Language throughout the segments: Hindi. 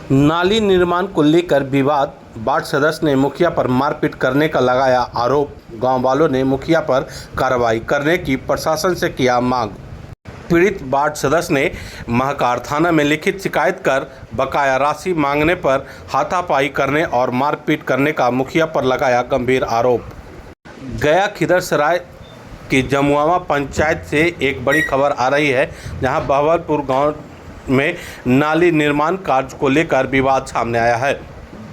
नाली निर्माण को लेकर विवाद, वार्ड सदस्य ने मुखिया पर मारपीट करने का लगाया आरोप। गांव वालों ने मुखिया पर कार्रवाई करने की प्रशासन से किया मांग। पीड़ित वार्ड सदस्य ने महाकार थाना में लिखित शिकायत कर बकाया राशि मांगने पर हाथापाई करने और मारपीट करने का मुखिया पर लगाया गंभीर आरोप। गया खिदरसराय की जमुआवा पंचायत से एक बड़ी खबर आ रही है, जहां बहवलपुर गांव में नाली निर्माण कार्य को लेकर विवाद सामने आया है।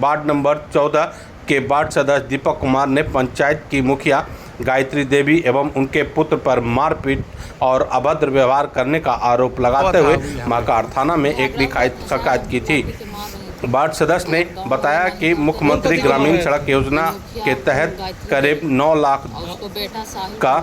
वार्ड नंबर 14 के वार्ड सदस्य दीपक कुमार ने पंचायत की मुखिया गायत्री देवी एवं उनके पुत्र पर मारपीट और अभद्र व्यवहार करने का आरोप लगाते हुए महाकार थाना में एक शिकायत की थी। वार्ड सदस्य ने बताया कि मुख्यमंत्री ग्रामीण सड़क योजना के तहत करीब 9 लाख का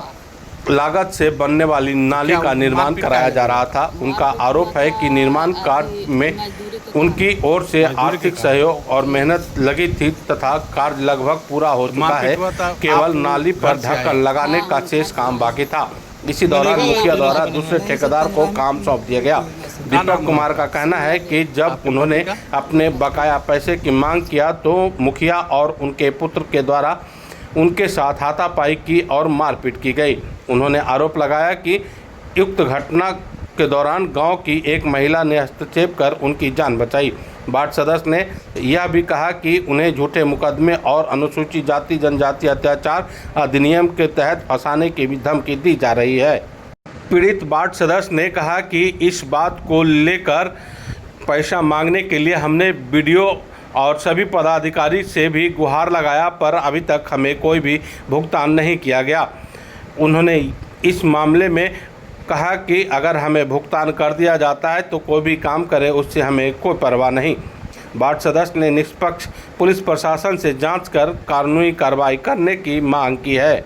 लागत से बनने वाली नाली का निर्माण कराया जा रहा था। उनका आरोप है कि निर्माण कार्य में उनकी ओर से आर्थिक सहयोग और मेहनत लगी थी तथा कार्य लगभग पूरा हो चुका है, केवल नाली पर ढक्कन लगाने का शेष काम बाकी था। इसी दौरान मुखिया द्वारा दूसरे ठेकेदार को काम सौंप दिया गया। दीपक कुमार का कहना है कि जब उन्होंने अपने बकाया पैसे की मांग किया तो मुखिया और उनके पुत्र के द्वारा उनके साथ हाथापाई की और मारपीट की गई। उन्होंने आरोप लगाया कि उक्त घटना के दौरान गांव की एक महिला ने हस्तक्षेप कर उनकी जान बचाई। वार्ड सदस्य ने यह भी कहा कि उन्हें झूठे मुकदमे और अनुसूचित जाति जनजाति अत्याचार अधिनियम के तहत फंसाने की भी धमकी दी जा रही है। पीड़ित वार्ड सदस्य ने कहा कि इस बात को लेकर पैसा मांगने के लिए हमने वीडियो और सभी पदाधिकारी से भी गुहार लगाया, पर अभी तक हमें कोई भी भुगतान नहीं किया गया। उन्होंने इस मामले में कहा कि अगर हमें भुगतान कर दिया जाता है तो कोई भी काम करे, उससे हमें कोई परवाह नहीं। वार्ड सदस्य ने निष्पक्ष पुलिस प्रशासन से जांच कर कानूनी कार्रवाई करने की मांग की है।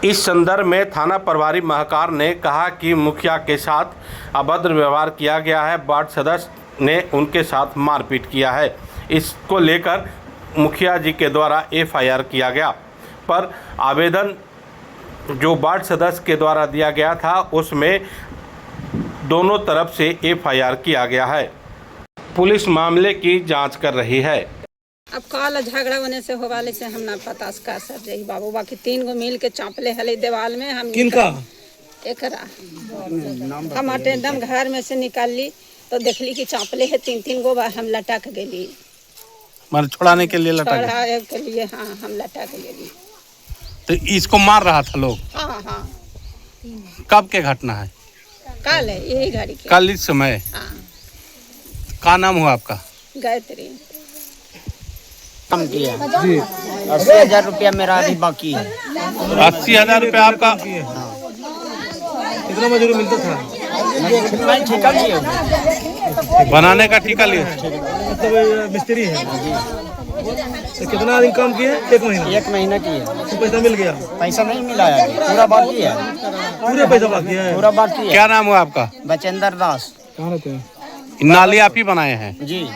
इस संदर्भ में थाना प्रभारी महाकार ने कहा कि मुखिया के साथ अभद्र व्यवहार किया गया है। वार्ड सदस्य ने उनके साथ मारपीट किया है। इसको लेकर मुखिया जी के द्वारा एफआईआर किया गया, पर आवेदन जो वार्ड सदस्य के द्वारा दिया गया था उसमें दोनों तरफ से एफआईआर किया गया है। पुलिस मामले की जांच कर रही है। अब काल झगड़ा होने से होवाले से हम ना पता का सर रही बाबू, बाकी 3 गो मिल के चापले हले दीवाल में। हम किनका एकरा हम अटेंडम घर में से निकाल ली तो देखली कि चापले है 3-3 गो। हम लटक गेली, मार छुड़ाने के लिए लटक के लिए। हाँ, हम लटक गेली। तो इसको मार रहा था लोग? हाँ हाँ। कब के घटना है? कल है, यही घड़ी के कल इस समय। हाँ। क्या नाम हुआ आपका? गायत्री। काम किया जी। 80,000 रुपया मेरा अभी बाकी है। 80,000 रुपया आपका? कितना मजदूरी मिलता था? मैं ठेका लिए बनाने का ठेका लिए? मतलब मिस्त्री है। तो कितना दिन काम किए? 1 महीना। 1 महीना किए। तो पैसा मिल गया? पैसा नहीं मिला है, पूरा बाकी है। पूरा पैसा बाकी है? पूरा बाकी है। क्या नाम हुआ आपका? बचेंद्र दास। कहाँ रहते हैं? नाली आप ही बनाए हैं? जी।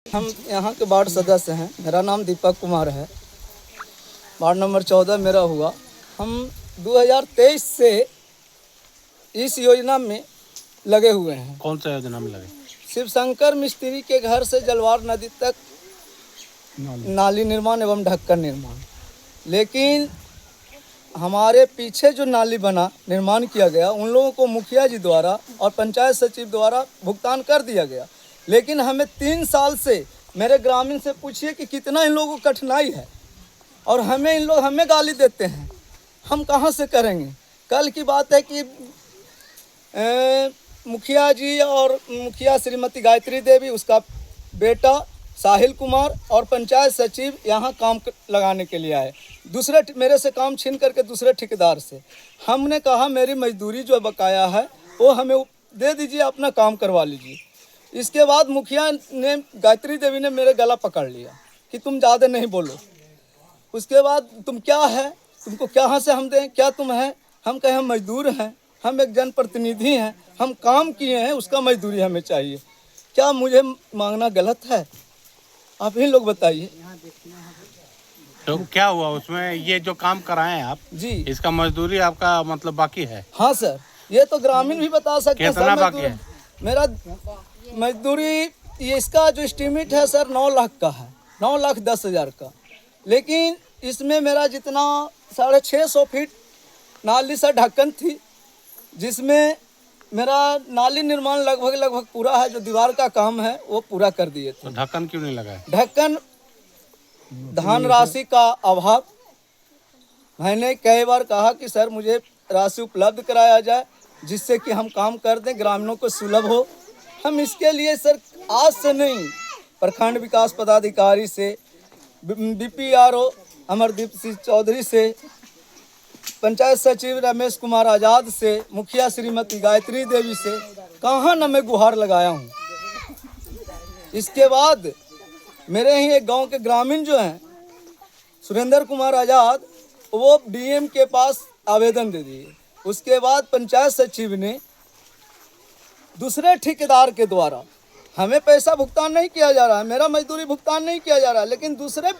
हम यहाँ के वार्ड सदस्य हैं। मेरा नाम दीपक कुमार है। वार्ड नंबर 14 मेरा हुआ। हम 2023 से इस योजना में लगे हुए हैं। कौन सा योजना में लगे? शिव शंकर मिस्त्री के घर से जलवार नदी तक नाली निर्माण एवं ढक्कन निर्माण। लेकिन हमारे पीछे जो नाली बना निर्माण किया गया, उन लोगों को मुखिया जी द्वारा और पंचायत सचिव द्वारा भुगतान कर दिया गया। लेकिन हमें 3 साल से, मेरे ग्रामीण से पूछिए कि कितना इन लोगों को कठिनाई है, और इन लोग हमें गाली देते हैं। हम कहाँ से करेंगे? कल की बात है कि मुखिया जी और मुखिया श्रीमती गायत्री देवी, उसका बेटा साहिल कुमार और पंचायत सचिव यहाँ काम लगाने के लिए आए। मेरे से काम छीन करके दूसरे ठेकेदार से। हमने कहा मेरी मजदूरी जो बकाया है वो हमें दे दीजिए, अपना काम करवा लीजिए। इसके बाद मुखिया ने, गायत्री देवी ने मेरे गला पकड़ लिया कि तुम ज़्यादा नहीं बोलो। उसके बाद तुम क्या है, तुमको कहाँ से हम दें, क्या तुम हैं? हम कहें हम मजदूर हैं, हम एक जनप्रतिनिधि हैं, हम काम किए हैं, उसका मजदूरी हमें चाहिए। क्या मुझे मांगना गलत है? आप ही लोग बताइए। तो क्या हुआ उसमें? ये जो काम कराए हैं आप जी, इसका मजदूरी आपका मतलब बाकी है? हाँ सर, ये तो ग्रामीण भी बता सकते हैं। कितना बाकी है? मेरा मजदूरी ये इसका जो एस्टीमेट है सर 9 लाख का है, 9,10,000 का। लेकिन इसमें मेरा जितना 650 फीट नाली से ढक्कन थी, जिसमें मेरा नाली निर्माण लगभग पूरा है। जो दीवार का काम है वो पूरा कर दिए थे। तो ढक्कन क्यों नहीं लगा है? ढक्कन धन राशि का अभाव। मैंने कई बार कहा कि सर मुझे राशि उपलब्ध कराया जाए, जिससे कि हम काम कर दें, ग्रामीणों को सुलभ हो। हम इसके लिए सर आज से नहीं, प्रखंड विकास पदाधिकारी से, BPRO अमरदीप सिंह चौधरी से, पंचायत सचिव रमेश कुमार आज़ाद से, मुखिया श्रीमती गायत्री देवी से कहाँ न मैं गुहार लगाया हूँ। इसके बाद मेरे ही एक गांव के ग्रामीण जो हैं सुरेंद्र कुमार आज़ाद, वो DM के पास आवेदन दे दिए। उसके बाद पंचायत सचिव ने दूसरे ठेकेदार के द्वारा, हमें पैसा भुगतान नहीं किया जा रहा है, मेरा मजदूरी भुगतान नहीं किया जा रहा है, लेकिन दूसरे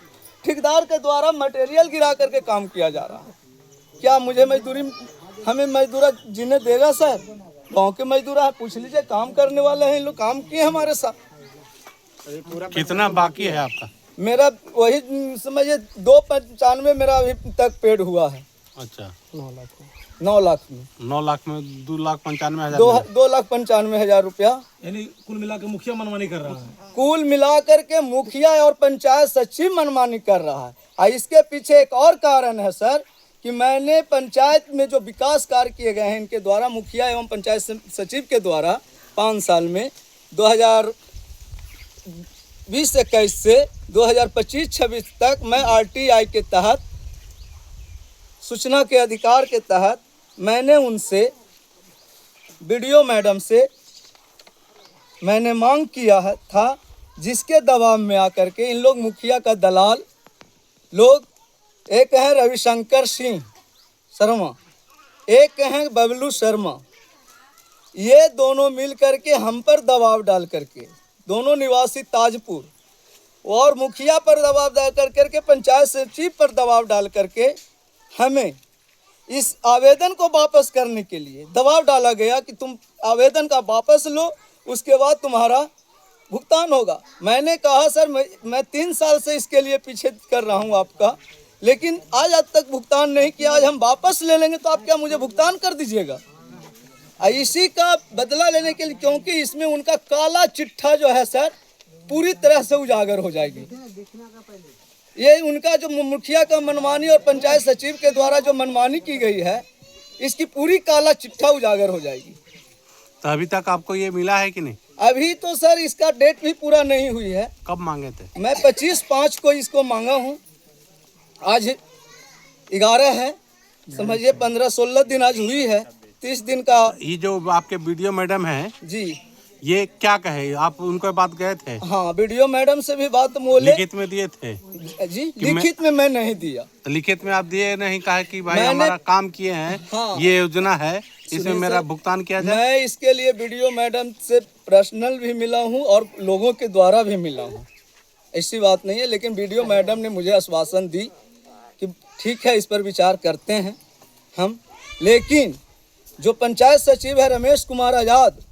ठेकेदार के द्वारा मटेरियल गिरा करके काम किया जा रहा है। क्या मुझे मजदूरी, हमें मजदूरा जिन्हें देगा सर? गांव के मजदूरा है, पूछ लीजिए, काम करने वाले हैं, इन लोग काम किए हमारे साथ। कितना बाकी है आपका? मेरा वही समझिए 295 मेरा अभी तक पेड हुआ है। अच्छा, 9 लाख में 9 लाख में 2,95,000। 2,95,000 रुपया। यानी कुल मिला के मुखिया मनमानी कर रहा है। कुल मिलाकर के मुखिया और पंचायत सचिव मनमानी कर रहा है। और इसके पीछे एक और कारण है सर, कि मैंने पंचायत में जो विकास कार्य किए गए हैं इनके द्वारा, मुखिया एवं पंचायत सचिव के द्वारा 5 साल में 2020-21 से 2025-26 तक मैं RTI के तहत, सूचना के अधिकार के तहत, मैंने उनसे, BDO मैडम से मैंने मांग किया था, जिसके दबाव में आकर के इन लोग मुखिया का दलाल लोग, एक हैं रविशंकर सिंह शर्मा, एक हैं बबलू शर्मा, ये दोनों मिल करके हम पर दबाव डाल करके, दोनों निवासी ताजपुर, और मुखिया पर दबाव डाल करके पंचायत सचिव पर दबाव डाल करके हमें इस आवेदन को वापस करने के लिए दबाव डाला गया कि तुम आवेदन का वापस लो, उसके बाद तुम्हारा भुगतान होगा। मैंने कहा सर मैं 3 साल से इसके लिए पीछे कर रहा हूँ आपका, लेकिन आज तक भुगतान नहीं किया। आज हम वापस ले लेंगे तो आप क्या मुझे भुगतान कर दीजिएगा? इसी का बदला लेने के लिए, क्योंकि इसमें उनका काला चिट्ठा जो है सर पूरी तरह से उजागर हो जाएगी। ये उनका जो मुखिया का मनमानी और पंचायत सचिव के द्वारा जो मनमानी की गई है, इसकी पूरी काला चिट्ठा उजागर हो जाएगी। तो अभी तक आपको ये मिला है कि नहीं? अभी तो सर इसका डेट भी पूरा नहीं हुई है। कब मांगे थे? मैं 25/5 को इसको मांगा हूँ। आज 11 है, समझिए 15-16 दिन आज हुई है, 30 दिन का। ये जो आपके BDO मैडम है जी, ये क्या कहे? आप उनको बात गए थे? हाँ, BDO मैडम से भी बात बोले। लिखित में दिए थे? जी, लिखित में मैं नहीं दिया। तो लिखित में आप दिए नहीं, कहा कि भाई हमारा काम किए हैं, हाँ, ये योजना है, इसमें मेरा भुगतान किया जाए। मैं इसके लिए BDO मैडम से पर्सनल भी मिला हूँ और लोगों के द्वारा भी मिला हूँ, ऐसी बात नहीं है। लेकिन BDO मैडम ने मुझे आश्वासन दी कि ठीक है, इस पर विचार करते हैं हम। लेकिन जो पंचायत सचिव है रमेश कुमार आज़ाद,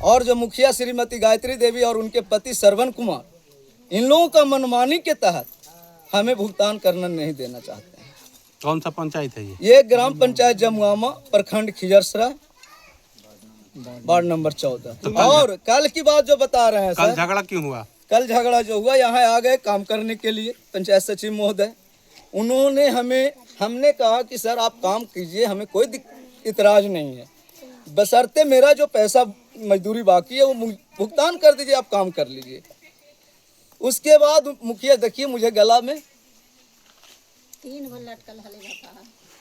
और जो मुखिया श्रीमती गायत्री देवी और उनके पति श्रवण कुमार, इन लोगों का मनमानी के तहत हमें भुगतान करना नहीं देना चाहते हैं। कौन सा पंचायत है ये? ये ग्राम पंचायत जमुआमा, प्रखंड खिजरसराय, वार्ड नंबर 14। और कल की बात जो बता रहे हैं कल सर, झगड़ा क्यों हुआ? कल झगड़ा जो हुआ, यहाँ आ गए काम करने के लिए पंचायत सचिव महोदय। उन्होंने हमने कहा कि सर आप काम कीजिए, हमें कोई इतराज नहीं है, बशर्ते मेरा जो पैसा मजदूरी बाकी है वो भुगतान कर दीजिए, आप काम कर लीजिए। उसके बाद मुखिया देखिए मुझे गला में 3 गो लटकल हले बता,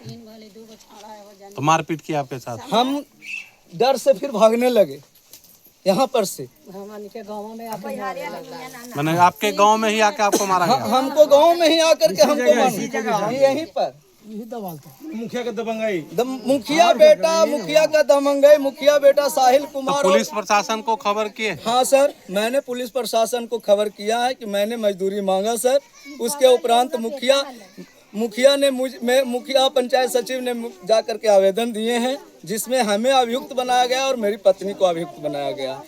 3 वाले 2 गो छाड़ा है वो जाने। तो मारपीट किया आपके साथ? हम डर से फिर भागने लगे यहाँ पर से। हमन के गांव में आके मैंने आपके गांव में ही आके आपको मारा गया? हमको गांव में ही आकर के हमको मारा, यहीं पर मुखिया का दबंगाई, मुखिया का दबंगाई, मुखिया बेटा साहिल कुमार। तो पुलिस प्रशासन को खबर किए? हाँ सर, मैंने पुलिस प्रशासन को खबर किया है कि मैंने मजदूरी मांगा सर। उसके उपरांत मुखिया ने मुखिया पंचायत सचिव ने जा करके आवेदन दिए हैं, जिसमें हमें अभियुक्त बनाया गया और मेरी पत्नी को अभियुक्त बनाया गया।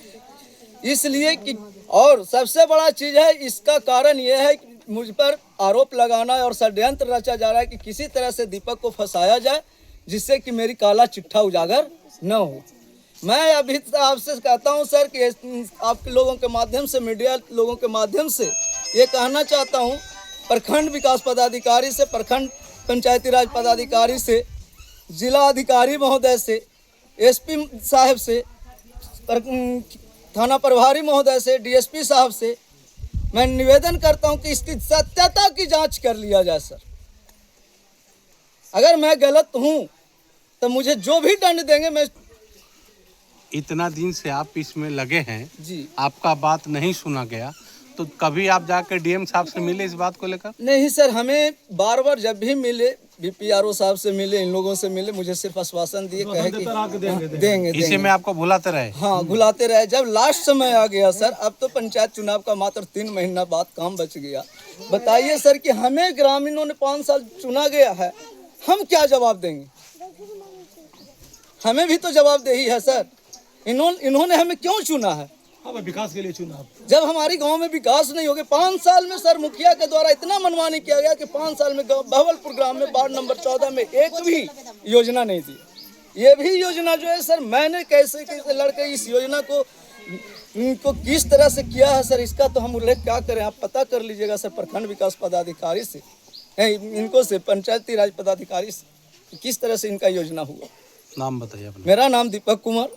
इसलिए कि और सबसे बड़ा चीज़ है, इसका कारण यह है कि मुझ पर आरोप लगाना और षड्यंत्र रचा जा रहा है कि किसी तरह से दीपक को फंसाया जाए, जिससे कि मेरी काला चिट्ठा उजागर न हो। मैं अभी आपसे कहता हूं सर कि आप लोगों के माध्यम से, मीडिया लोगों के माध्यम से ये कहना चाहता हूं, प्रखंड विकास पदाधिकारी से, प्रखंड पंचायती राज पदाधिकारी से, जिला अधिकारी महोदय से, एसपी साहब से, थाना प्रभारी महोदय से, डीएसपी साहब से मैं निवेदन करता हूं कि इसकी सत्यता की जांच कर लिया जाए सर। अगर मैं गलत हूं तो मुझे जो भी दंड देंगे मैं। इतना दिन से आप इसमें लगे हैं जी, आपका बात नहीं सुना गया, तो कभी आप जाकर डीएम साहब से मिले इस बात को लेकर? नहीं सर, हमें बार बार जब भी मिले, बीपीआरओ साहब से मिले, इन लोगों से मिले, मुझे सिर्फ आश्वासन दिए, कहे कि देंगे इसी में आपको भुलाते रहे? हाँ, भुलाते रहे। जब लास्ट समय आ गया सर, अब तो पंचायत चुनाव का मात्र 3 महीना बाद काम बच गया। बताइए सर कि हमें ग्रामीणों ने 5 साल चुना गया है, हम क्या जवाब देंगे? हमें भी तो जवाबदेही है सर। इन्होंने हमें क्यों चुना है? हाँ, विकास के लिए चुना। जब हमारी गांव में विकास नहीं हो गया 5 साल में सर, मुखिया के द्वारा इतना मनमानी किया गया कि 5 साल में बहवलपुर ग्राम में वार्ड नंबर 14 में एक भी योजना नहीं थी। ये भी योजना जो है सर, मैंने कैसे लड़के इस योजना को किस तरह से किया है सर, इसका तो हम उल्लेख क्या करें, आप पता कर लीजिएगा सर प्रखंड विकास पदाधिकारी से, इनको से, पंचायती राज पदाधिकारी से, किस तरह से इनका योजना हुआ। नाम बताइए अपना। मेरा नाम दीपक कुमार।